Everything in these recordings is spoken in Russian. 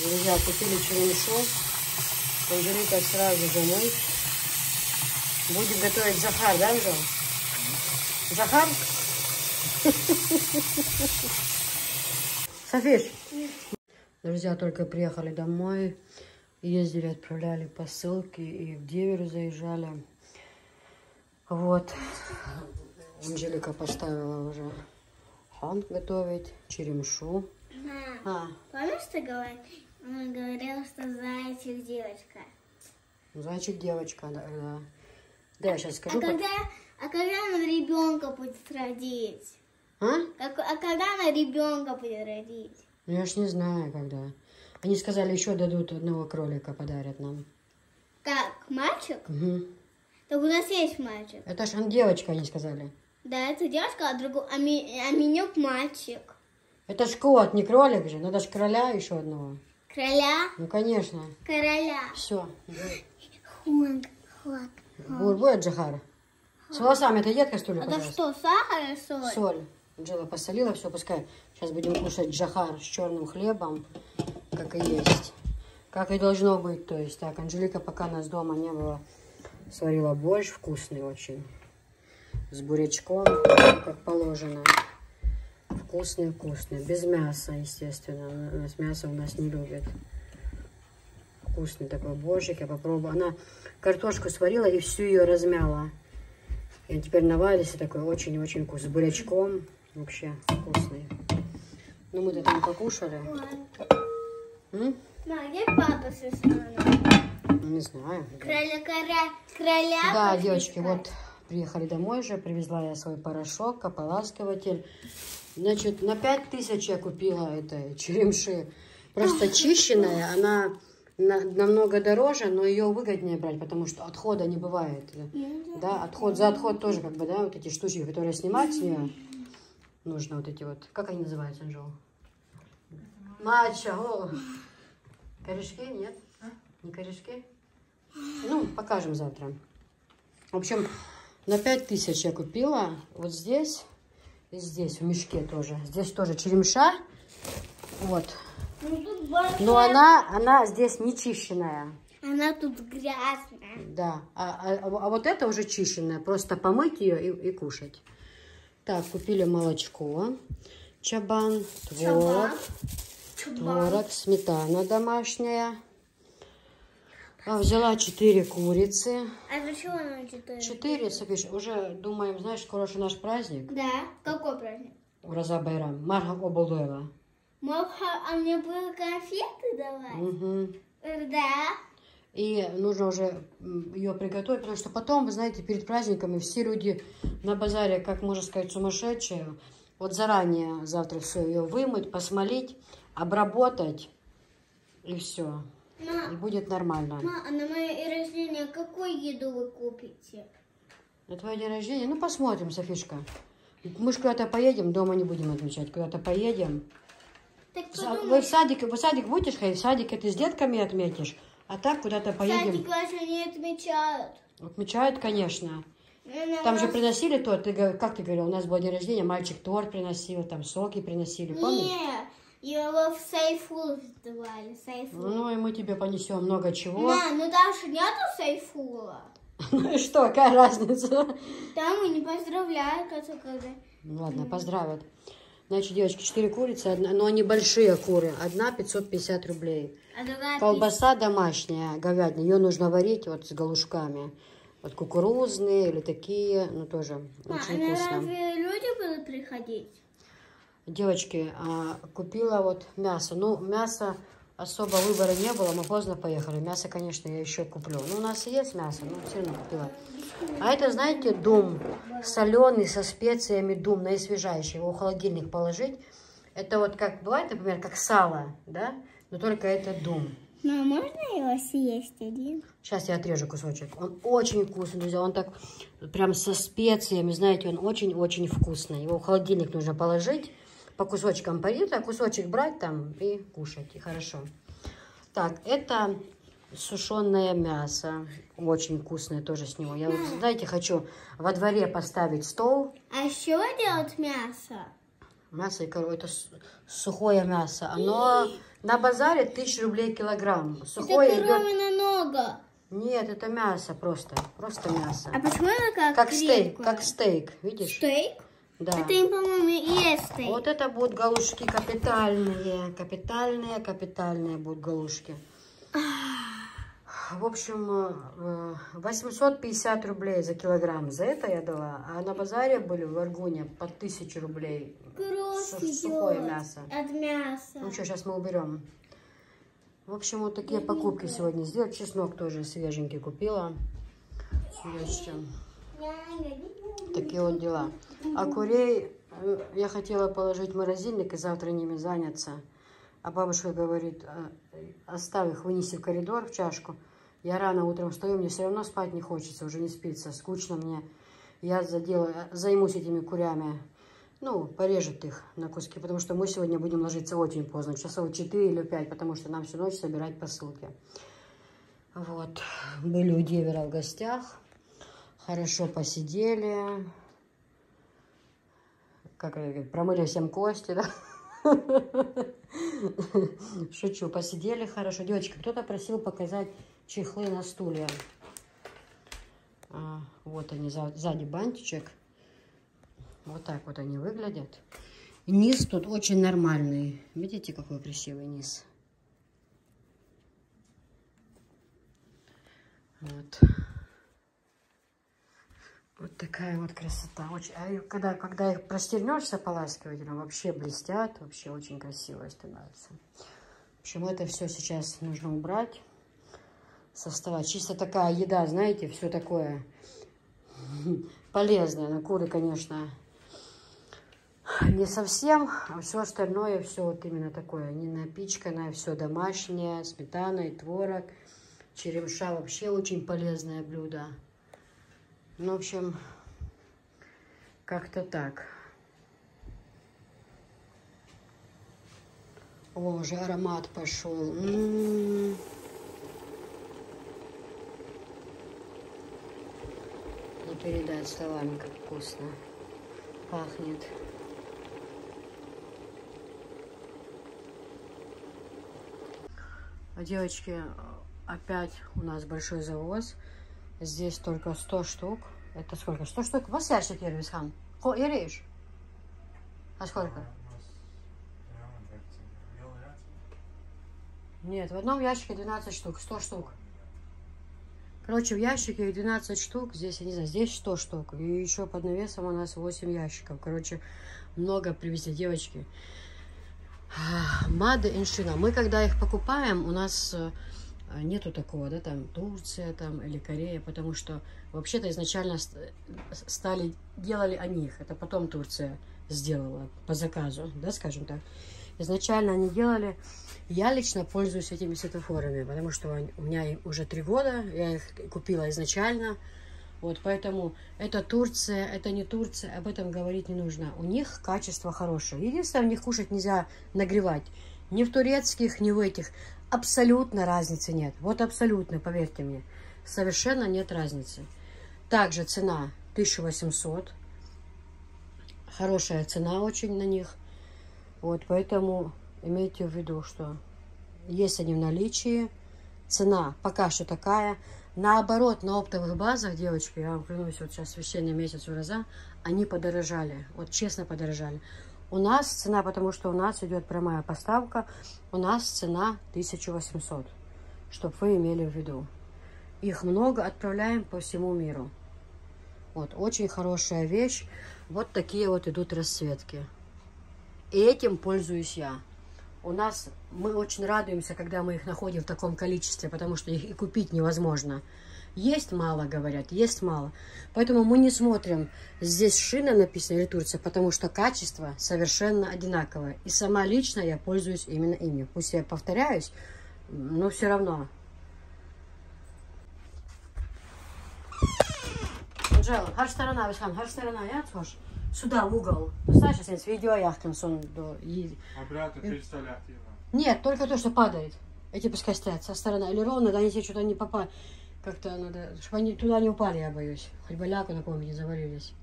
Друзья, купили черемшу. Анжелика сразу домой. Будем готовить Захар, да, Анжел? Захар? Софиш? Друзья, только приехали домой. Ездили, отправляли посылки и в Деверу заезжали. Вот. Анжелика поставила уже хан готовить, черемшу. Помнишь, ты говорила, что зайчик девочка? Зайчик девочка, да. Да, я сейчас скажу. А когда она ребенка будет родить? А когда она ребенка будет родить? Ну, я ж не знаю, когда. Они сказали, еще дадут одного кролика, подарят нам. Как, мальчик? Угу. Так у нас есть мальчик. Это ж девочка, они сказали. Да, это девочка, а Минюк мальчик. Это ж кот, не кролик же. Надо ж короля еще одного. Короля? Ну, конечно. Короля. Все. Хлак. Будет Джахар? С волосами это едко, что ли, Это покрасить? что, сахар или соль? Соль. Анжела посолила, все, пускай. Сейчас будем кушать джахар с черным хлебом, как и есть. Как и должно быть, то есть. Так, Анжелика, пока нас дома не было, сварила борщ вкусный очень. С бурячком, как положено. Вкусный. Без мяса, естественно. У нас мясо не любит. Вкусный такой борщик, я попробую. Она картошку сварила и всю ее размяла. И теперь наварился такой очень-очень вкусный. С бурячком. Вообще вкусный. Ну, мы-то там покушали. Мам, где папа с Русланом? Не знаю. Короля. Да, девочки, вот приехали домой же. Привезла я свой порошок, ополаскиватель. Значит, на 5000 я купила этой черемши. Просто чищенная. Она намного дороже, но ее выгоднее брать, потому что отхода не бывает. Да, за отход тоже, как бы, да, вот эти штучки, которые снимать с нее. Нужно вот эти вот, как они называются, Анжел? Матча, о. Корешки, нет? Не корешки? Ну, покажем завтра. В общем, на 5000 я купила. Вот здесь и здесь, в мешке тоже. Здесь тоже черемша. Вот. Но она здесь не чищенная. Она тут грязная. Да. А вот это уже чищенная. Просто помыть ее и кушать. Так, купили молочко. Чабан. Творог. Сметана домашняя. Взяла 4 курицы. А почему она 4? 4, Софиш, уже думаем, знаешь, скоро же наш праздник. Да? Какой праздник? Ураза Байрам. Марха Обалдуева. А мне было конфеты давать? Угу. Да. И нужно уже ее приготовить, потому что потом, вы знаете, перед праздниками все люди на базаре, как можно сказать, сумасшедшие. Вот заранее завтра все ее вымыть, посмолить, обработать, и все. И будет нормально. А на мое день рождения какую еду вы купите? На твой день рождения? Ну, посмотрим, Софишка. Мы же куда-то поедем, дома не будем отмечать. Куда-то поедем. Так Вы в садик будешь ходить? В садике ты с детками отметишь, а так куда-то поедем. Садик даже не отмечают. Отмечают, конечно. Там же приносили торт. Как ты говорил, у нас был день рождения, мальчик торт приносил, там соки приносили, помнишь? Нет, его в Сайфул сдавали. Ну, и мы тебе понесем много чего. Мам, ну там же нету Сайфула. Ну и что, какая разница? Там и не поздравляют, когда... Ну, ладно, поздравят. Значит, девочки, 4 курицы, но они большие куры. Одна 550 рублей. А другая Колбаса домашняя, говядина. Ее нужно варить вот с галушками. Вот кукурузные или такие, ну тоже очень вкусно. Разве люди будут приходить? Девочки, купила вот мясо. Ну, мясо особо выбора не было, мы поздно поехали. Мясо, конечно, я еще куплю. Ну, у нас есть мясо, но все равно купила. А это, знаете, дум. Соленый, со специями дум, наисвежайший. Его в холодильник положить. Это вот как бывает, например, как сало, да? Но только это дум. Ну, а можно его съесть один? Сейчас я отрежу кусочек. Он очень вкусный, друзья. Он так прям со специями, знаете, он очень-очень вкусный. Его в холодильник нужно положить, по кусочкам порезать, а кусочек брать там и кушать. И хорошо. Так, это сушеное мясо. Очень вкусное тоже с него. Я вот, знаете, хочу во дворе поставить стол. А с чего делать мясо? Мясо и коровы. Это сухое мясо. Оно на базаре 1000 рублей килограмм. Сухое Это идет... коровья нога. Нет, это мясо просто. Просто мясо. А почему она Как стейк, крепкая? как стейк. Видишь? Стейк? Да. Это, по-моему, и есть стейк. Вот это будут галушки капитальные. Капитальные будут галушки. В общем, 850 рублей за килограмм. За это я дала. А на базаре были в Аргуне по 1000 рублей. Сухое мясо. От мяса. Ну что, сейчас мы уберем. В общем, вот такие покупки сегодня сделала. Чеснок тоже свеженький купила. Такие вот дела. А курей я хотела положить в морозильник и завтра ними заняться. А бабушка говорит, оставь их, вынеси в коридор в чашку. Я рано утром встаю, мне все равно спать не хочется, уже не спится, скучно мне. Я займусь этими курями. Ну, порежет их на куски, потому что мы сегодня будем ложиться очень поздно, часов 4 или 5, потому что нам всю ночь собирать посылки. Вот, были у Девера в гостях, хорошо посидели, как промыли всем кости, да? Шучу, посидели хорошо. Девочки, кто-то просил показать чехлы на стулья. Вот они, сзади бантичек. Вот так вот они выглядят. Низ тут очень нормальный. Видите, какой красивый низ? Вот. Вот такая вот красота. Очень... А когда их простернешь с ополаскивателем, вообще блестят. Вообще очень красиво становится. В общем, это все сейчас нужно убрать со стола. Чисто такая еда, знаете, все такое полезное. Но куры, конечно, не совсем. А все остальное, все вот именно такое. Не напичканное, все домашнее, сметана и творог. Черемша вообще очень полезное блюдо. Ну, в общем, как-то так. О, уже аромат пошел. Не передать словами, как вкусно пахнет. Девочки, опять у нас большой завоз. Здесь только 100 штук. Это сколько? 100 штук? Вот ящик, Ервисхан. Ериш? А сколько? Нет, в одном ящике 12 штук. 100 штук. Короче, в ящике 12 штук. Здесь, я не знаю, здесь 100 штук. И еще под навесом у нас 8 ящиков. Короче, много привезли, девочки. Made in China. Мы когда их покупаем, у нас нету такого, да, там Турция там или Корея, потому что вообще-то изначально делали они их. Это потом Турция сделала по заказу, да, скажем так. Изначально они делали. Я лично пользуюсь этими светофорами, потому что у меня уже 3 года, я их купила изначально. Вот, поэтому это Турция, это не Турция, об этом говорить не нужно. У них качество хорошее. Единственное, в них кушать нельзя нагревать. Ни в турецких, ни в этих. Абсолютно разницы нет. Вот абсолютно, поверьте мне. Совершенно нет разницы. Также цена 1800. Хорошая цена очень на них. Вот, поэтому имейте в виду, что есть они в наличии. Цена пока что такая. Наоборот, на оптовых базах, девочки, я вам клянусь, вот сейчас весенний месяц урожа, они подорожали. Вот честно подорожали. У нас цена, потому что у нас идет прямая поставка, у нас цена 1800. Чтобы вы имели в виду. Их много, отправляем по всему миру. Вот, очень хорошая вещь. Вот такие вот идут расцветки. И этим пользуюсь я. У нас, мы очень радуемся, когда мы их находим в таком количестве, потому что их и купить невозможно. Есть мало, говорят, есть мало. Поэтому мы не смотрим, здесь шина написана или Турция, потому что качество совершенно одинаковое. И сама лично я пользуюсь именно ими. Пусть я повторяюсь, но все равно. Джел, хар сторона, Висхан, хар сторона, я отхож. Сюда, в угол. Знаешь, сейчас видео яхтем сон до... Обратно переставлять его. Нет, только то, что падает. Эти пускай стоят со стороны. Или ровно, да, они тебе что-то не попали. Как-то надо, чтобы они туда не упали, я боюсь. Хоть бы ляку на ком не завалились.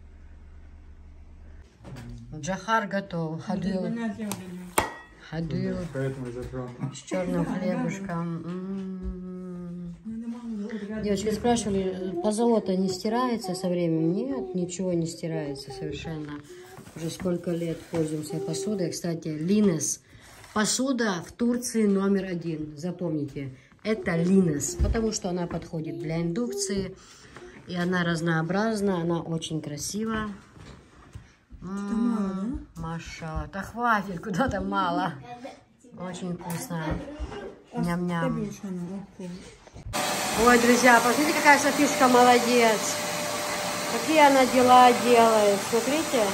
Джахар готов. Ходил. Ходил. Поэтому и затронул. С черным хлебушком. Девочки спрашивали, позолота не стирается со временем? Нет, ничего не стирается совершенно. Уже сколько лет пользуемся посудой. Кстати, Линес. Посуда в Турции номер 1. Запомните, это Линес, потому что она подходит для индукции. И она разнообразна, она очень красива. Машалла. Да хватит, куда там мало. Очень вкусно. Ням-ням. Ой, друзья, посмотрите, какая Софишка молодец. Какие она дела делает. Смотрите.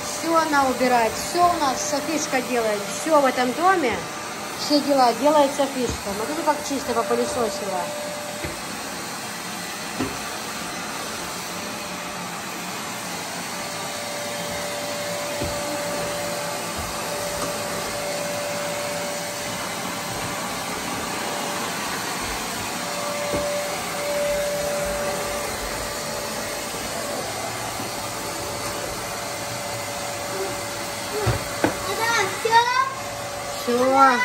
Все она убирает. Все у нас Софишка делает. Все в этом доме. Все дела делает Софишка. Смотрите, как чисто попылесосила. Все.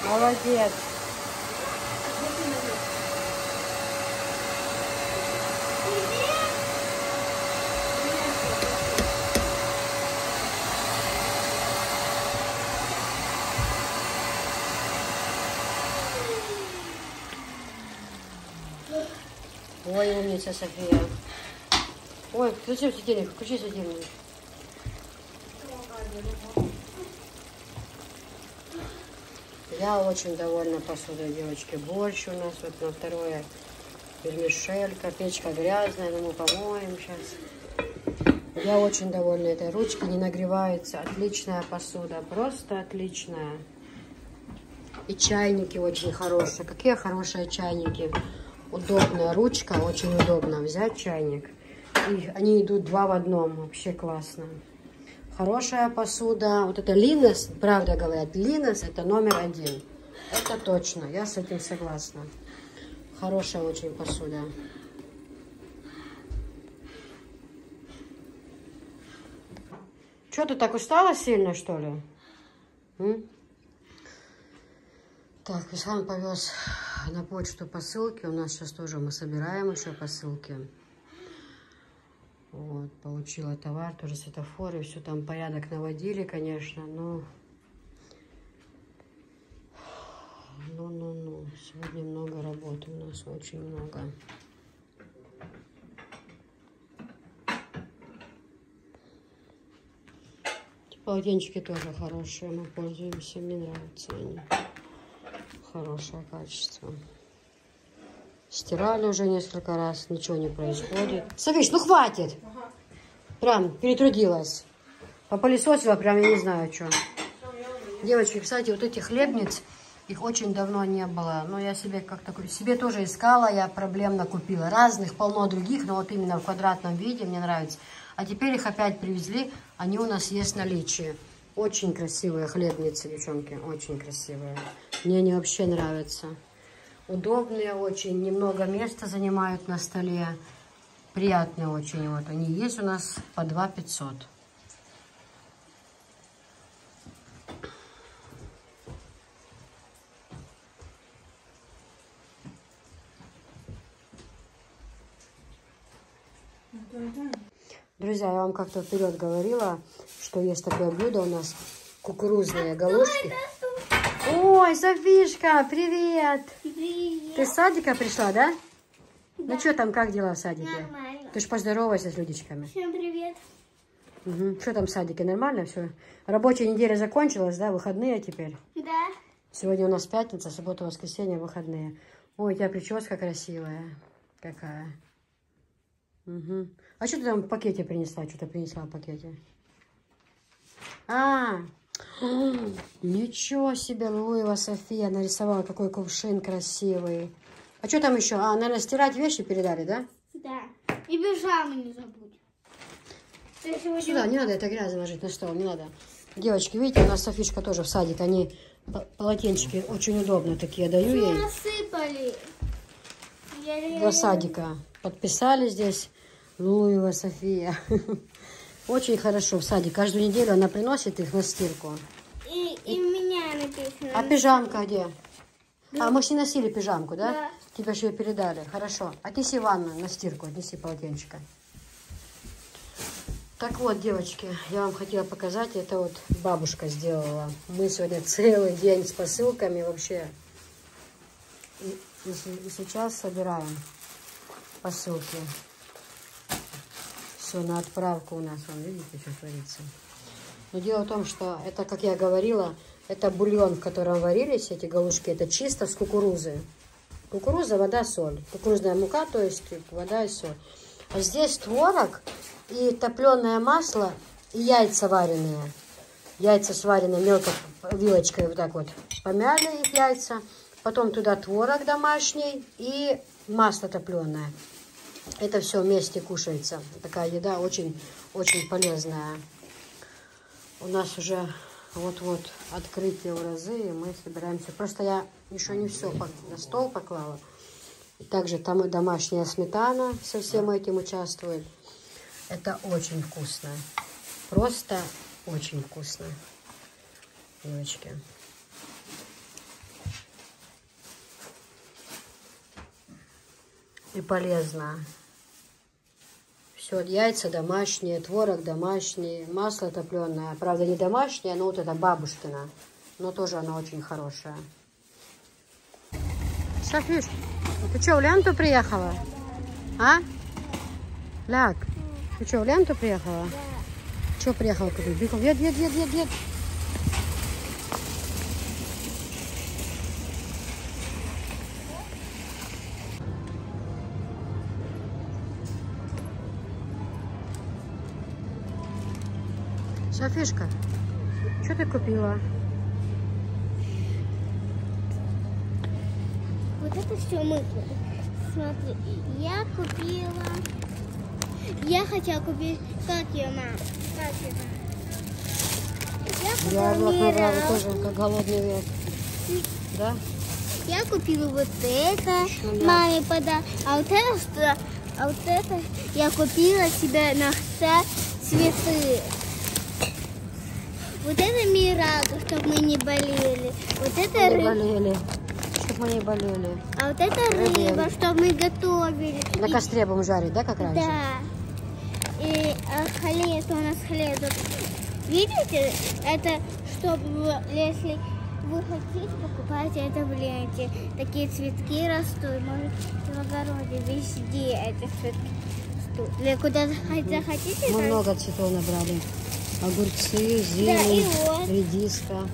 Молодец. Ой, умница София. Ой, включи светильник, включи светильник. Я очень довольна посудой, девочки. Борщ у нас вот на второе. Вермишелька, печка грязная, но мы помоем сейчас. Я очень довольна этой ручкой, не нагревается. Отличная посуда, просто отличная. И чайники очень хорошие. Какие хорошие чайники. Удобная ручка, очень удобно взять чайник. И они идут 2 в 1, вообще классно. Хорошая посуда. Вот это Линес, правда говорят, Линес это номер 1. Это точно, я с этим согласна. Хорошая очень посуда. Что, ты так устала сильно, что ли? Так, Ислам повез на почту посылки. У нас сейчас тоже мы собираем еще посылки. Вот, получила товар, тоже светофоры, все там порядок наводили, конечно, но... Ну, сегодня много работы у нас, очень много. Эти полотенчики тоже хорошие, мы пользуемся, мне нравятся они. Хорошее качество. Стирали уже несколько раз, ничего не происходит. Софиш, ну хватит! Прям перетрудилась. Попылесосила прям, я не знаю, что. Девочки, кстати, вот этих хлебниц, их очень давно не было. Но я себе как-то себе тоже искала, я проблемно купила. Разных, полно других, но вот именно в квадратном виде мне нравится. А теперь их опять привезли, они у нас есть в наличии. Очень красивые хлебницы, девчонки, очень красивые. Мне они вообще нравятся. Удобные очень, немного места занимают на столе. Приятные очень. Вот они есть у нас по 2 500. Друзья, я вам как-то вперед говорила, что есть такое блюдо у нас, кукурузные галушки. Ой, Софишка, привет! Привет. Ты с садика пришла, да? Ну что там, как дела в садике? Нормально. Ты ж поздоровайся с людичками. Всем привет. Угу. Что там в садике, нормально все? Рабочая неделя закончилась, да? Выходные теперь? Да. Сегодня у нас пятница, суббота, воскресенье, выходные. Ой, у тебя прическа красивая. Какая. Угу. А что ты там в пакете принесла? Что-то принесла в пакете? Ничего себе, Луева София нарисовала, какой кувшин красивый. А что там еще? Наверное, стирать вещи передали, да? Да. И пижаму не забудь. Сюда, не надо это грязно ложить на стол, не надо. Девочки, видите, у нас Софишка тоже в садик, они полотенчики очень удобно такие, даю Все ей. насыпали. До садика. Подписали здесь Луева София. Очень хорошо в саде. Каждую неделю она приносит их на стирку. И у меня написано. А пижамка где? А, мы ж не носили пижамку, да? Да. Тебе же ее передали. Хорошо. Отнеси ванну на стирку, отнеси полотенчика. Так вот, девочки, я вам хотела показать, это вот бабушка сделала. Мы сегодня целый день с посылками вообще. И сейчас собираем посылки. Все на отправку у нас. Вон, видите, что творится. Но дело в том, что это, как я говорила, это бульон, в котором варились эти галушки. Это чисто с кукурузы. Кукуруза, вода, соль. Кукурузная мука, то есть вода и соль. А здесь творог и топленое масло, и яйца вареные. Яйца сварены мелко вилочкой, вот так вот помяли их яйца. Потом туда творог домашний и масло топленое. Это все вместе кушается. Такая еда очень полезная. У нас уже вот-вот открытие уразы, и мы собираемся. Просто я еще не все на стол поклала. И также там и домашняя сметана со всем этим участвует. Это очень вкусно. Просто очень вкусно. Девочки. И полезно. Все, яйца домашние, творог домашний, масло топленое. Правда, не домашнее, но вот это бабушкина. Но тоже она очень хорошая. Софиш, ты что, в ленту приехала? А? Ляг, ты что, в ленту приехала? Да. Что приехала купить? Дед. Софишка, что ты купила? Вот это все мы купили. Смотри, я хотела купить, как ее, мам? Как ее? Я набрала тоже, как голодный век. Да? Я купила вот это, маме подарок. А вот это я купила себе на все цветы. Вот это мираду, чтобы мы не болели. Вот это болели. Чтобы мы не болели. А вот это рыба, чтобы мы готовили. На костре будем жарить, да, как раньше? Да. И хлеб, у нас хлеб. Видите, это чтобы, если вы хотите, покупайте это в ленте. Такие цветки растут, может, в огороде, везде эти цветки растут. Или куда захотите. Мы много цветов набрали. Огурцы, зелень, вот. редиска.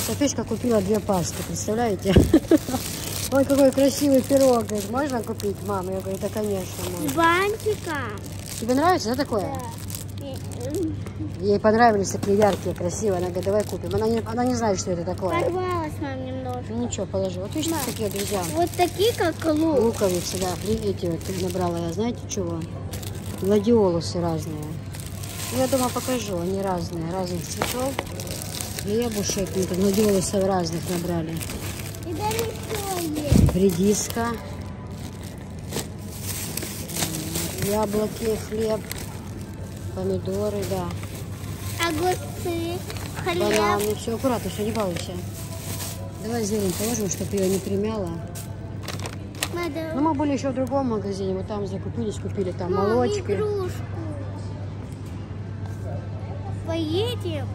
Софишка купила 2 пасты, представляете? Ой, какой красивый пирог. Говорит, можно купить, мама? Я говорю, да, конечно, можно. С бантиком. Тебе нравится, да, такое? Да. Ей понравились такие яркие, красивые. Она говорит, давай купим. Она не знает, что это такое. Порвалась, мам, немножко. Ну ничего, положи. Вот видишь, такие, друзья. Вот такие, как лук. Луковицы, да. Эти вот набрала я, знаете, чего? Гладиолусы разные. Я дома покажу, они разные, разных цветов. Хлебушек, гладиолусов разных набрали. И далеко есть. Редиска, яблоки, хлеб, помидоры, да. Огурцы, хлеб. Бананы, все аккуратно, все, не балуйся. Давай зелень положим, чтобы ее не примяло. Надо... Ну, мы были еще в другом магазине, вот там закупились, купили там молочки. Игрушку. Поедем?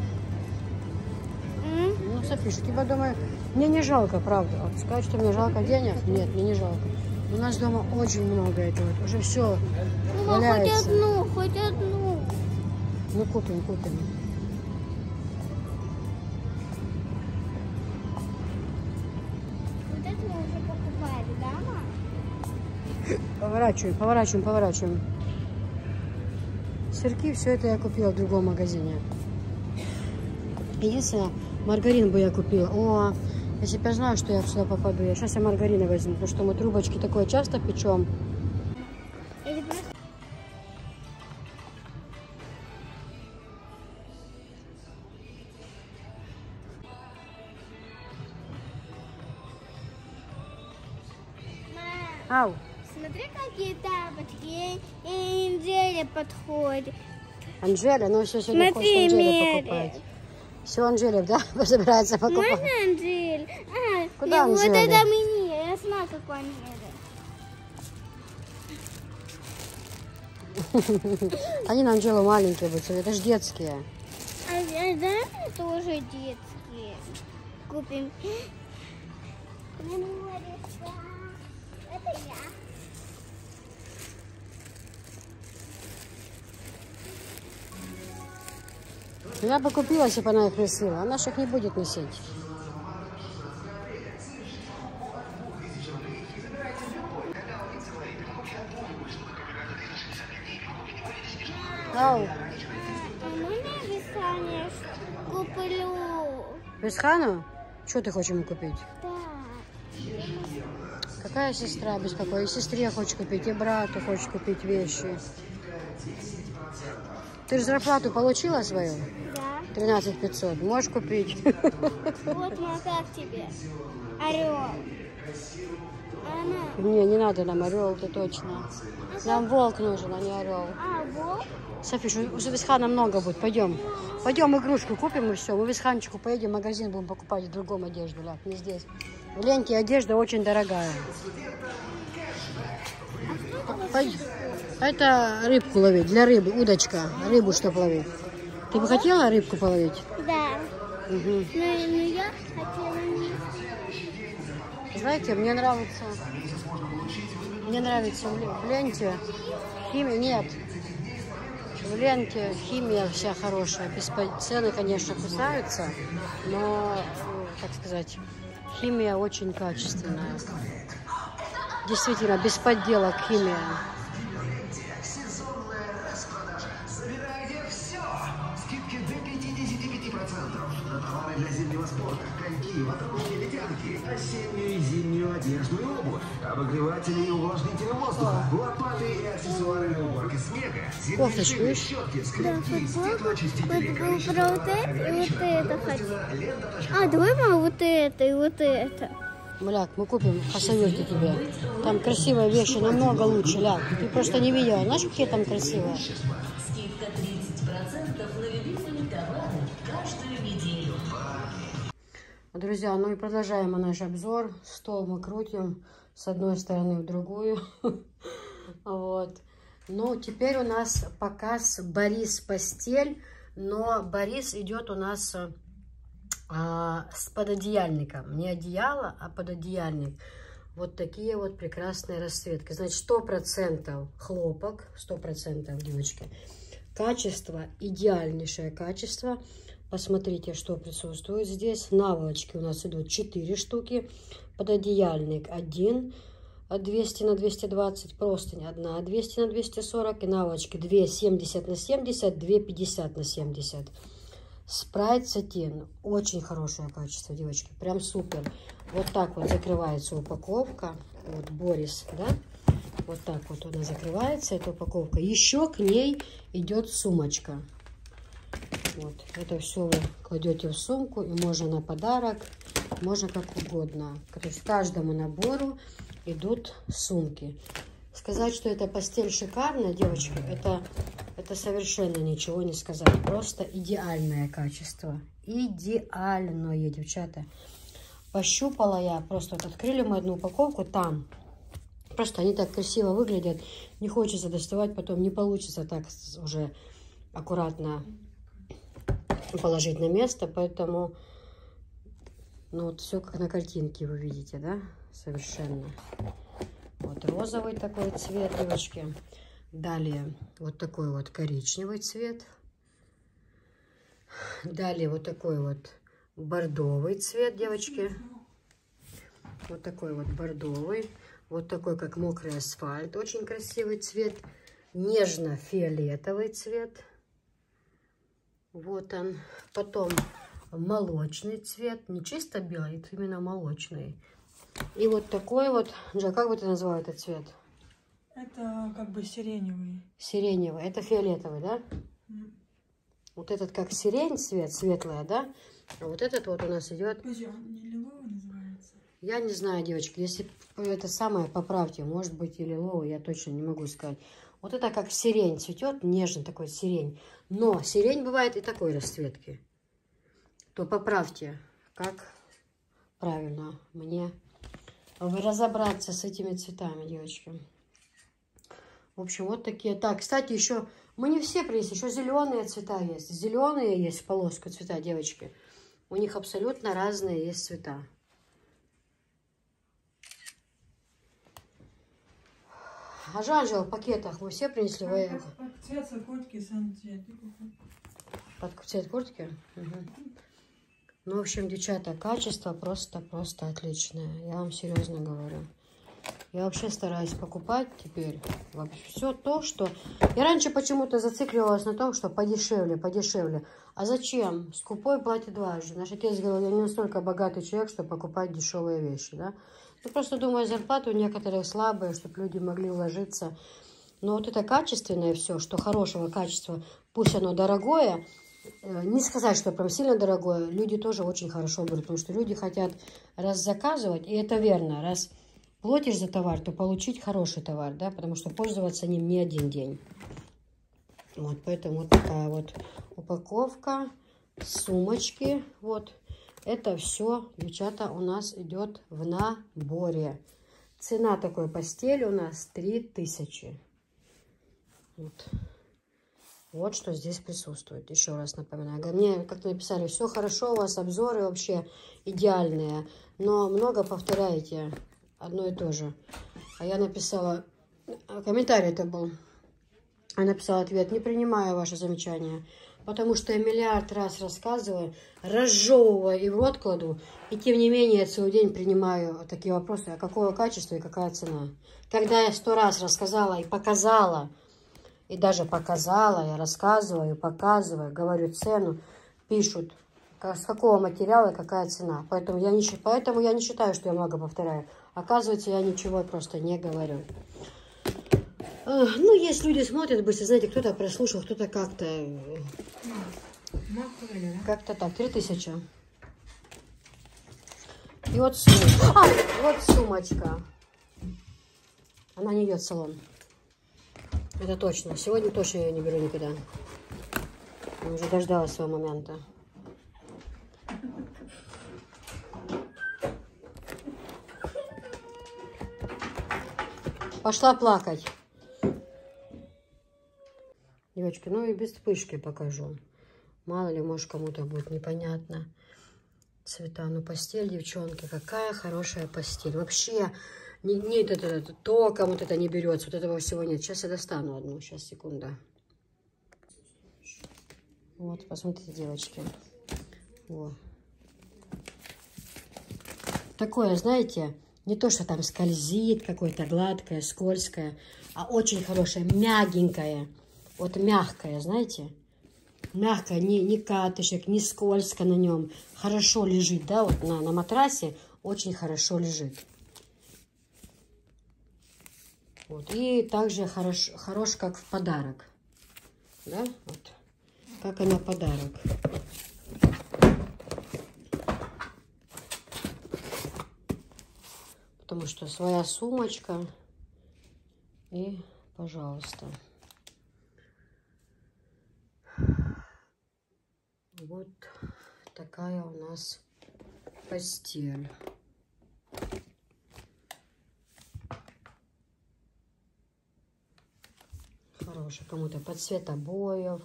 Ну, Софиша, тебя дома... Мне не жалко, правда. Вот сказать, что мне жалко денег? Нет, мне не жалко. У нас дома очень много этого. Уже все валяется. Хоть одну. Ну, купим. Вот это мы уже покупали, да, мам? Поворачиваем. Сырки, все это я купила в другом магазине. Единственное, маргарин бы я купила. О, я теперь знаю, что я сюда попаду. Сейчас я маргарина возьму, потому что мы трубочки такое часто печем. Или просто... Ау, Смотри, какие тапочки. И Анжеле подходит. Анжеля, ну все сегодня хочет Смотри, Анжеле покупать. Все Анжеле, да, собирается покупать. Можно Анжель? Куда и вот Анжеля? это мне. Я знаю, какой Анжеля. Они на Анжелу маленькие будут, это же детские. А да, тоже детские. Купим. Это я. Я бы купила, если бы она их носила. Она же их не будет носить. Ау. А можно вязание куплю? Бесхану? Что ты хочешь ему купить? Да. Какая сестра беспокоит? И сестре хочешь купить, и брату хочешь купить вещи. Ты же зарплату получила свою? Да. 13 500. Можешь купить? Вот, ну как тебе? Орел. Она. Не, не надо нам орел, это точно. Нам волк нужен, а не орел. А, вот. Софиш, у Висхана много будет. Пойдем. Пойдем игрушку купим и все. Мы в Висханчику поедем, в магазин будем покупать в другом одежду. Ляг, не здесь. В Ленте одежда очень дорогая. Пойдем. Это рыбку ловить, для рыбы, удочка. Рыбу чтобы ловить. Ты бы хотела рыбку половить? Да. Угу. Но я хотела не... Знаете, мне нравится в Ленте химия. Нет. В Ленте химия вся хорошая. Цены, конечно, кусаются, но, как сказать, химия очень качественная. Действительно, без подделок химия. Скидки до 55% на товары для зимнего спорта, коньки, ватрушки, ледянки, осеннюю и зимнюю одежду и обувь, обогреватели и увлажнители воздуха, лопаты и аксессуары для уборки снега, зимние шины, щетки, скребки, стеклоочистители, Про вот это и вот это хочу. А, давай мама вот это и вот это. Ляг, мы купим хасавюрки тебе. Там красивые вещи, намного лучше, Ляг. Ты просто не видела. Знаешь, какие там красивые? Скидка 30% на любимые товары каждую неделю. Друзья, ну и продолжаем наш обзор. Стол мы крутим с одной стороны в другую. Вот. Ну, теперь у нас показ Борис постель. Но Борис идет у нас с пододеяльником. Не одеяло, а пододеяльник. Вот такие вот прекрасные расцветки. Значит, 100% хлопок, 100%, девочки. Качество, идеальнейшее качество. Посмотрите, что присутствует здесь. Наволочки у нас идут 4 штуки. Пододеяльник 1, 200 на 220. Простынь 1, 200 на 240. И наволочки 2, 70 на 70, 2, 50 на 70. Спрайт сатин. Очень хорошее качество, девочки. Прям супер. Вот так вот закрывается упаковка. Вот Борис, да? Вот так вот она закрывается, эта упаковка. Еще к ней идет сумочка. Вот. Это все вы кладете в сумку. И можно на подарок, можно как угодно. То есть к каждому набору идут сумки. Сказать, что эта постель шикарная, девочки, это совершенно ничего не сказать. Просто идеальное качество. Идеальное, девчата. Пощупала я, просто вот открыли мы одну упаковку, там. Просто они так красиво выглядят. Не хочется доставать, потом не получится так уже аккуратно положить на место. Поэтому, ну вот все как на картинке вы видите, да? Совершенно. Вот розовый такой цвет, девочки. Далее вот такой вот коричневый цвет. Далее вот такой вот бордовый цвет, девочки. Вот такой вот бордовый. Вот такой, как мокрый асфальт. Очень красивый цвет. Нежно-фиолетовый цвет. Вот он. Потом молочный цвет. Не чисто белый, это именно молочный. И вот такой вот. Джа, как бы ты назвал этот цвет? Это как бы сиреневый. Сиреневый. Это фиолетовый, да? Вот этот как сирень цвет, светлая, да? А вот этот вот у нас идет... Подожди, он не лиловый называется? Я не знаю, девочки, если это самое, поправьте, может быть, и лиловый, я точно не могу сказать. Вот это как сирень цветет, нежный такой сирень. Но сирень бывает и такой расцветки. То поправьте, как правильно мне разобраться с этими цветами, девочки. В общем, вот такие. Так, кстати, еще мы не все принесли, еще зеленые цвета есть. Зеленые есть в полоску цвета, девочки. У них абсолютно разные есть цвета. А Жанжел в пакетах вы все принесли? Под цвет куртки, сам цвет. Под цвет куртки? Угу. Ну, в общем, девчата, качество просто отличное. Я вам серьезно говорю. Я вообще стараюсь покупать теперь все то, что... Я раньше почему-то зацикливалась на том, что подешевле, подешевле. А зачем? Скупой платит дважды. Наш отец говорил, я не настолько богатый человек, чтобы покупать дешевые вещи, да? Ну, просто думаю, зарплаты у некоторых слабые, чтобы люди могли вложиться. Но вот это качественное все, что хорошего качества, пусть оно дорогое, не сказать, что прям сильно дорогое, люди тоже очень хорошо берут, потому что люди хотят раз заказывать, и это верно, раз платишь за товар, то получить хороший товар, да, потому что пользоваться ним не один день. Вот, поэтому вот такая вот упаковка, сумочки, вот. Это все, девчата, у нас идет в наборе. Цена такой постели у нас 3000. Вот. Вот что здесь присутствует. Еще раз напоминаю. Мне как-то написали, все хорошо, у вас обзоры вообще идеальные. Но много повторяете одно и то же. А я написала, комментарий это был. Я написала ответ, не принимаю ваши замечания. Потому что я миллиард раз рассказываю, разжевываю и в рот кладу. И тем не менее я целый день принимаю такие вопросы, а какого качества и какая цена. Когда я 100 раз рассказала и показала, и даже показала, я рассказываю, показываю, говорю цену, пишут, с какого материала и какая цена. Поэтому я не считаю, что я много повторяю. Оказывается, я ничего просто не говорю. Ну, есть люди смотрят быстро, знаете, кто-то прослушал, кто-то как-то... Как-то так, 3000. И вот сумочка. Вот сумочка. Она не идет в салон. Это точно. Сегодня точно я ее не беру никуда. Я уже дождалась своего момента. Пошла плакать. Девочки, ну и без вспышки покажу. Мало ли, может, кому-то будет непонятно. Цвета, ну постель, девчонки, какая хорошая постель. Вообще, током вот это не берется, вот этого всего нет. Сейчас я достану одну, сейчас, секунда. Вот, посмотрите, девочки. Вот. Такое, знаете, не то, что там скользит, какое-то гладкое, скользкое, а очень хорошее, мягенькое. Вот мягкое, знаете, мягкое, ни катышек, ни скользко на нем. Хорошо лежит, да, вот на матрасе очень хорошо лежит. Вот, и также хорош, как в подарок, да, вот, как и на подарок. Потому что своя сумочка и, пожалуйста. Вот такая у нас постель. Хорошая. Кому-то под цвет обоев,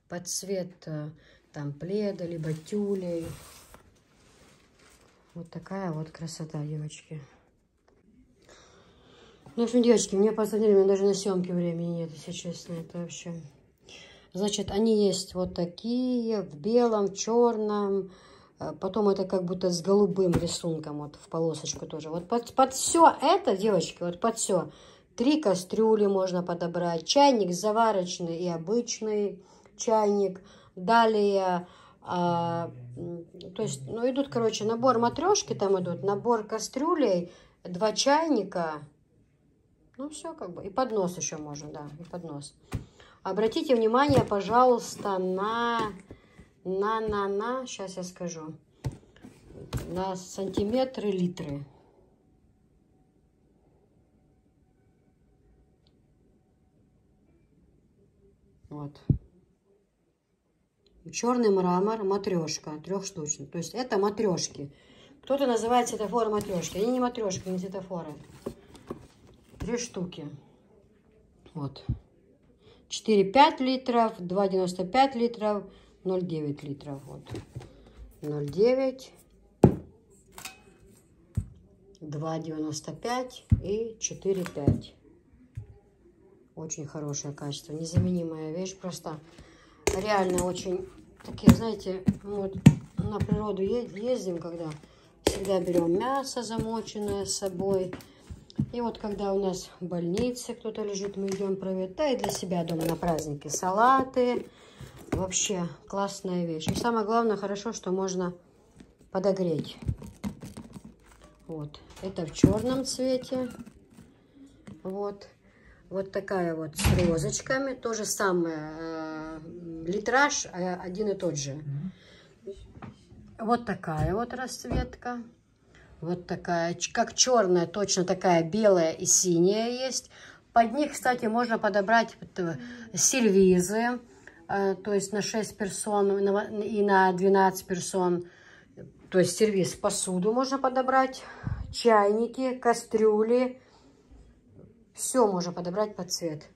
под цвет там пледа, либо тюлей. Вот такая вот красота, девочки. Ну, в общем, девочки, мне позвонили, у меня даже на съемке времени нет, если честно, это вообще... Значит, они есть вот такие, в белом, в черном. Потом это как будто с голубым рисунком, вот в полосочку тоже. Вот под все это, девочки, вот под все. 3 кастрюли можно подобрать. Чайник заварочный и обычный чайник. Далее, то есть, ну, идут, короче, набор матрешки там идут, набор кастрюлей, 2 чайника. Ну, все как бы. И поднос еще можно, да, и поднос. Обратите внимание, пожалуйста, сейчас я скажу. на сантиметры, литры. Вот. Черный мрамор, матрешка, трехштучный. То есть это матрешки. Кто-то называет светофоры матрешки. Они не матрешки, не светофоры. 3 штуки. Вот. 4,5 литров, 2,95 литров, 0,9 литров. Вот. 0,9, 2,95 и 4,5. Очень хорошее качество. Незаменимая вещь. Просто реально очень такие, знаете, вот на природу ездим, когда всегда берем мясо замоченное с собой. И вот когда у нас в больнице кто-то лежит, мы идем проверять. Да и для себя дома на праздники. Салаты. Вообще классная вещь. И самое главное, хорошо, что можно подогреть. Вот. Это в черном цвете. Вот. Вот такая вот с розочками. То же самое. Литраж один и тот же. Вот такая вот расцветка. Вот такая, как черная, точно такая белая и синяя есть. Под них, кстати, можно подобрать сервизы, то есть на 6 персон и на 12 персон. То есть сервиз, посуду можно подобрать, чайники, кастрюли. Все можно подобрать под цвет.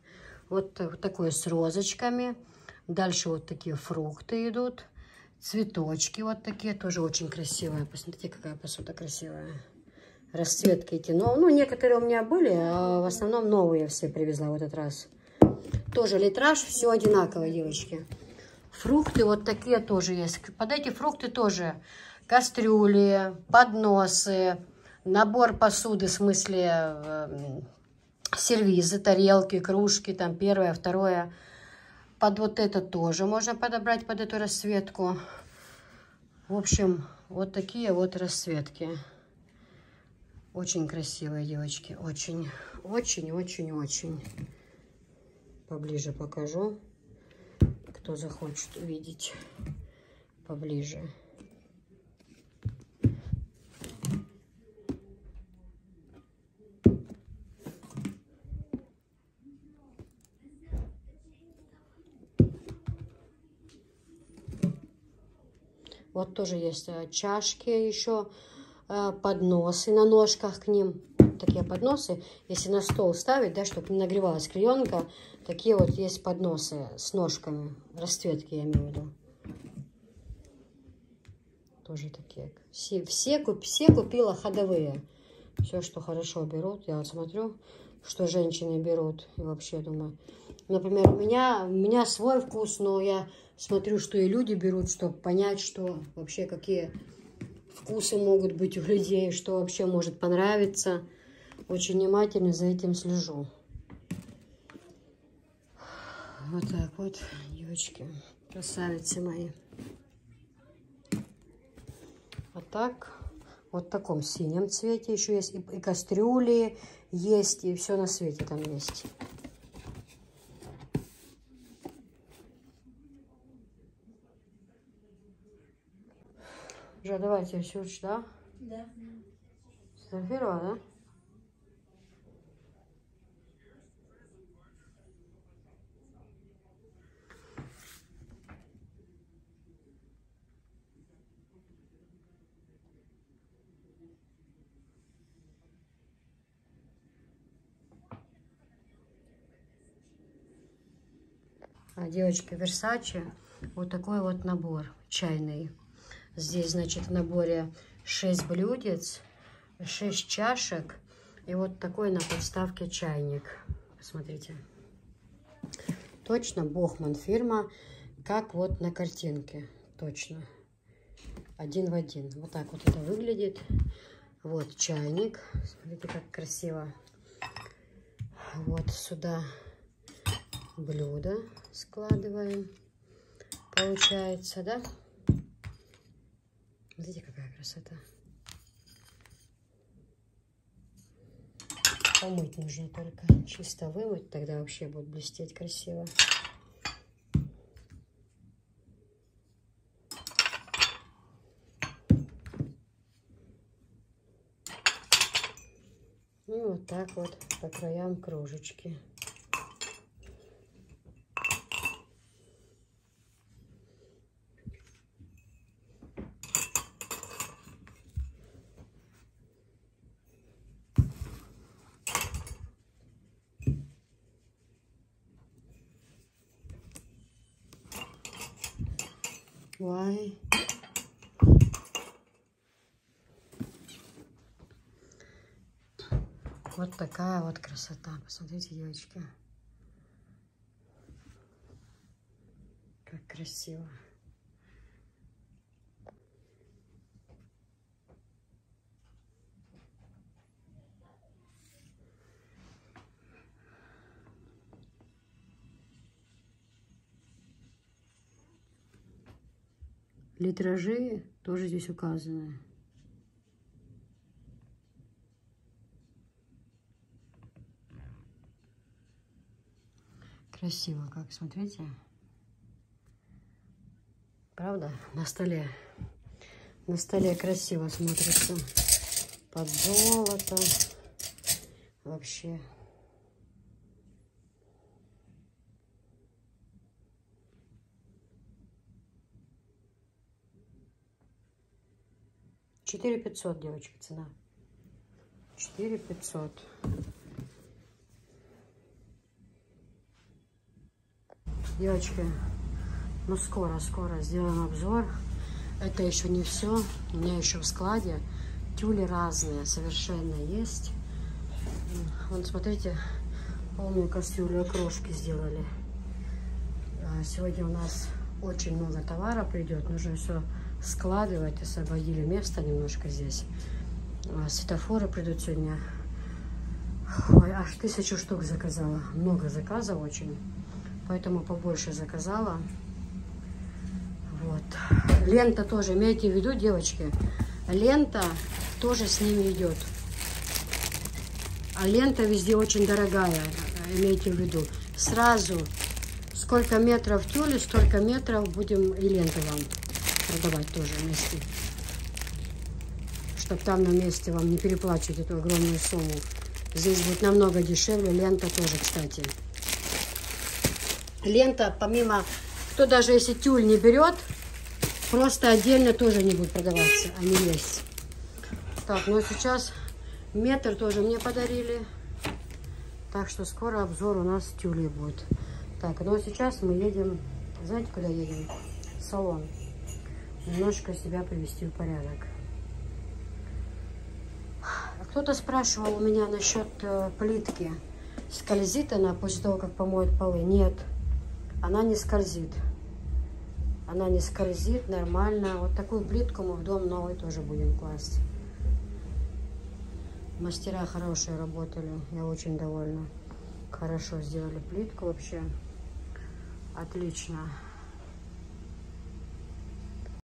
Вот такое с розочками. Дальше вот такие фрукты идут. Цветочки вот такие, тоже очень красивые. Посмотрите, какая посуда красивая. Расцветки эти. Ну, некоторые у меня были, а в основном новые все привезла в этот раз. Тоже литраж, все одинаково, девочки. Фрукты вот такие тоже есть. Под эти фрукты тоже кастрюли, подносы, набор посуды, в смысле сервизы, тарелки, кружки, там первое, второе. Под вот это тоже можно подобрать, под эту расцветку. В общем, вот такие вот расцветки. Очень красивые, девочки. Очень, очень, очень, очень. Поближе покажу. Кто захочет увидеть поближе. Вот тоже есть чашки еще, подносы на ножках к ним. Такие подносы, если на стол ставить, да, чтобы не нагревалась клеенка, такие вот есть подносы с ножками. Расцветки я имею в виду. Тоже такие. Все купила ходовые. Все, что хорошо берут. Я вот смотрю, что женщины берут. И вообще думаю. Например, у меня свой вкус, но я смотрю, что и люди берут, чтобы понять, что вообще какие вкусы могут быть у людей, что вообще может понравиться. Очень внимательно за этим слежу. Вот так вот, девочки, красавицы мои. А так, вот в таком синем цвете еще есть. И кастрюли есть, и все на свете там есть. Уже давайте все, да? Да. Сфотографировала, да? Девочки, Versace, вот такой вот набор чайный. Здесь, значит, в наборе 6 блюдец, 6 чашек и вот такой на подставке чайник. Посмотрите. Точно Бохман фирма, как вот на картинке. Точно. Один в один. Вот так вот это выглядит. Вот чайник. Смотрите, как красиво. Вот сюда блюдо складываем. Получается, да? Смотрите, какая красота. Помыть нужно только. Чисто вымыть, тогда вообще будет блестеть красиво. И вот так вот по краям кружечки. Why? Вот такая вот красота. Посмотрите, девочки. Как красиво. Литражи тоже здесь указаны. Красиво как, смотрите. Правда? На столе. На столе красиво смотрится. Под золото. Вообще. $4500, девочки, цена. 4500. Девочки, ну скоро сделаем обзор. Это еще не все. У меня еще в складе тюли разные совершенно есть. Вон, смотрите, полную кастрюлю окрошки сделали. Сегодня у нас очень много товара придет. Нужно все складывать. Освободили место немножко здесь. Светофоры придут сегодня. Ой, аж 1000 штук заказала. Много заказов очень. Поэтому побольше заказала. Вот. Лента тоже, имейте в виду, девочки, лента тоже с ними идет. А лента везде очень дорогая, имейте в виду. Сразу сколько метров тюли, столько метров будем и ленты вам продавать тоже вместе. Чтобы там на месте вам не переплачивать эту огромную сумму. Здесь будет намного дешевле, лента тоже, кстати. Лента, помимо, кто даже если тюль не берет, просто отдельно тоже не будет продаваться, они есть. Так, ну а сейчас метр тоже мне подарили. Так что скоро обзор у нас тюли будет. Так, ну а сейчас мы едем, знаете, куда едем? В салон. Немножко себя привести в порядок. Кто-то спрашивал у меня насчет плитки. Скользит она после того, как помоют полы? Нет. Она не скользит. Она не скользит, нормально. Вот такую плитку мы в дом новый тоже будем класть. Мастера хорошие работали. Я очень довольна. Хорошо сделали плитку вообще. Отлично.